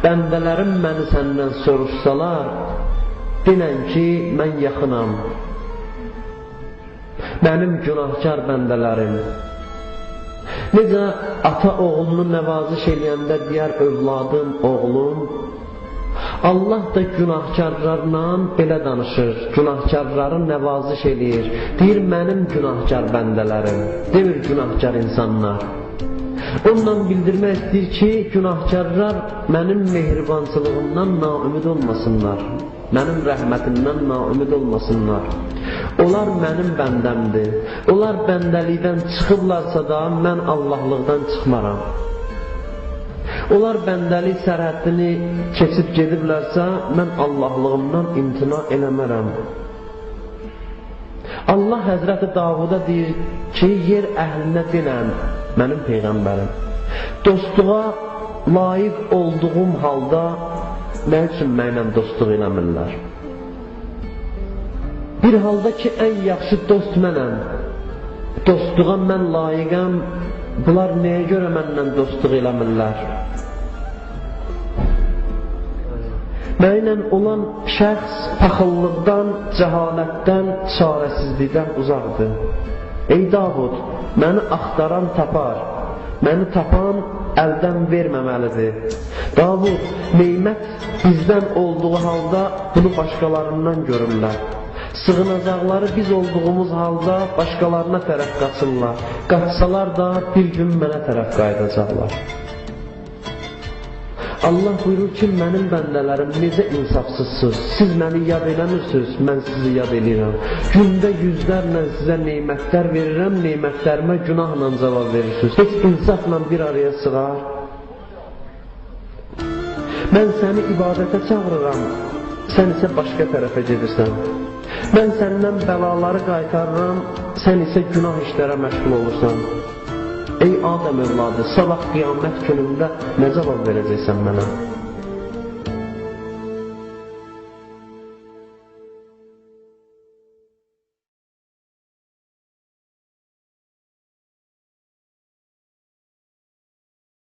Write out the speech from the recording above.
Bəndələrim məni səndən soruşsalar, denən ki, mən yaxınam. Mənim günahkar bəndələrim. Necə ata oğlunu nəvaziş eləyəndə deyər, övladım, oğlum. Allah da günahkarlarla belə danışır, günahkarları nəvaziş eləyir. Deyir, mənim günahkar bəndələrim, demir günahkar insanlar. Onunla bildirmək istəyir ki, günahkarlar mənim mehribansılığımdan naümid olmasınlar, mənim rəhmətimdən naümid olmasınlar. Onlar mənim bəndəmdir. Onlar bəndəlikdən çıxıblarsa da, mən Allahlıqdan çıxmaram. Onlar bəndəlik sərhəddini keçib gediblərsə, mən Allahlığımdan imtina eləmərəm. Allah Həzrəti Davuda deyir ki, yer əhlinə denən, mənim Peyğəmbərim, dostluğa layiq olduğum halda nə üçün mənlə dostluq eləmirlər? Bir halda ki, ən yaxşı dost mənəm, dostluğa mən layiqəm, bunlar nəyə görə mənlə dostluq eləmirlər? Mənlə olan şəxs paxıllıqdan, cəhalətdən, çarəsizlikdən uzaqdır. Ey Davud, məni axtaran tapar, məni tapan əldən verməməlidir. Davud, neymət bizdən olduğu halda bunu başqalarından görürlər. Sığınacaqları biz olduğumuz halda başqalarına tərəf qaçırlar. Qaçsalar da bir gün mənə tərəf qayıdacaqlar. Allah buyurur ki, mənim bəndələrim necə insafsızsınız. Siz məni yad eləmirsiniz, mən sizi yad eləyirəm. Gündə yüzlərlə sizə neymətlər verirəm, neymətlərimə günahla cavab verirsiniz. Heç insafla bir araya sığar. Mən səni ibadətə çağırıram, sən isə başqa tərəfə gedirsən. Mən səndən bəlaları qaytarıram, sən isə günah işlərə məşğul olursan. Ey Adəm övladı, sabah qiyamət günündə nə cavab verəcəksən mənə?